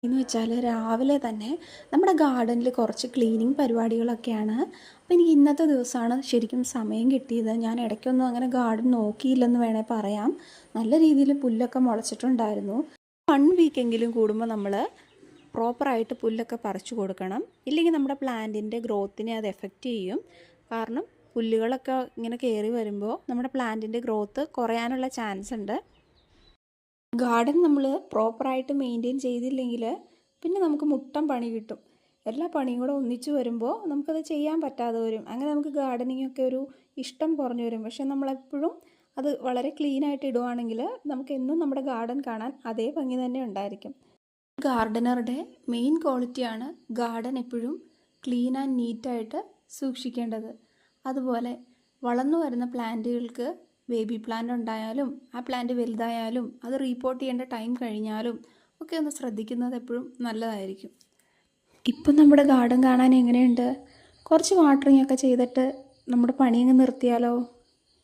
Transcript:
എന്ന് വെച്ചാൽ രാവിലെ തന്നെ നമ്മുടെ ഗാർഡനിൽ കുറച്ച് ക്ലീനിങ് പരിപാടികളൊക്കെയാണ്. അപ്പോൾ എനിക്ക് ഇന്നത്തെ ദിവസമാണ് ശരിക്കും സമയം കിട്ടിയത്. ഞാൻ ഇടയ്ക്കൊന്നും അങ്ങനെ ഗാർഡൻ നോക്കിയില്ലെന്ന് വേണേൽ പറയാം. നല്ല രീതിയിൽ പുല്ലൊക്കെ മുളച്ചിട്ടുണ്ടായിരുന്നു. 1 വീക്കെങ്കിലും കൂടുമ്പോൾ നമ്മൾ പ്രോപ്പറായിട്ട് പുല്ലൊക്കെ പറിച്ചു കൊടുക്കണം. ഇല്ലെങ്കിൽ നമ്മുടെ പ്ലാന്റിൻ്റെ ഗ്രോത്തിനെ അത് എഫക്റ്റ് ചെയ്യും. കാരണം പുല്ലുകളൊക്കെ ഇങ്ങനെ കയറി വരുമ്പോൾ നമ്മുടെ പ്ലാന്റിൻ്റെ ഗ്രോത്ത് കുറയാനുള്ള ചാൻസ് ഉണ്ട്. ഗാർഡൻ നമ്മൾ പ്രോപ്പറായിട്ട് മെയിൻറ്റെയിൻ ചെയ്തില്ലെങ്കിൽ പിന്നെ നമുക്ക് മുട്ടം പണി കിട്ടും. എല്ലാ പണിയും കൂടെ ഒന്നിച്ച് വരുമ്പോൾ നമുക്കത് ചെയ്യാൻ പറ്റാതെ വരും. അങ്ങനെ നമുക്ക് ഗാർഡനിങ്ങൊക്കെ ഒരു ഇഷ്ടം കുറഞ്ഞു വരും. പക്ഷെ നമ്മളെപ്പോഴും അത് വളരെ ക്ലീനായിട്ട് ഇടുവാണെങ്കിൽ നമുക്ക് എന്നും നമ്മുടെ ഗാർഡൻ കാണാൻ അതേ ഭംഗി തന്നെ ഉണ്ടായിരിക്കും. ഗാർഡനറുടെ മെയിൻ ക്വാളിറ്റിയാണ് ഗാർഡൻ എപ്പോഴും ക്ലീൻ ആൻഡ് നീറ്റായിട്ട് സൂക്ഷിക്കേണ്ടത്. അതുപോലെ വളർന്നു വരുന്ന പ്ലാന്റുകൾക്ക് ബേബി പ്ലാന്റ് ഉണ്ടായാലും ആ പ്ലാന്റ് വലുതായാലും അത് റീപോർട്ട് ചെയ്യേണ്ട ടൈം കഴിഞ്ഞാലും ഒക്കെ ഒന്ന് ശ്രദ്ധിക്കുന്നത് എപ്പോഴും നല്ലതായിരിക്കും. ഇപ്പം നമ്മുടെ ഗാർഡൻ കാണാൻ എങ്ങനെയുണ്ട്? കുറച്ച് വാട്ടറിങ് ഒക്കെ ചെയ്തിട്ട് നമ്മുടെ പണിയങ്ങ് നിർത്തിയാലോ?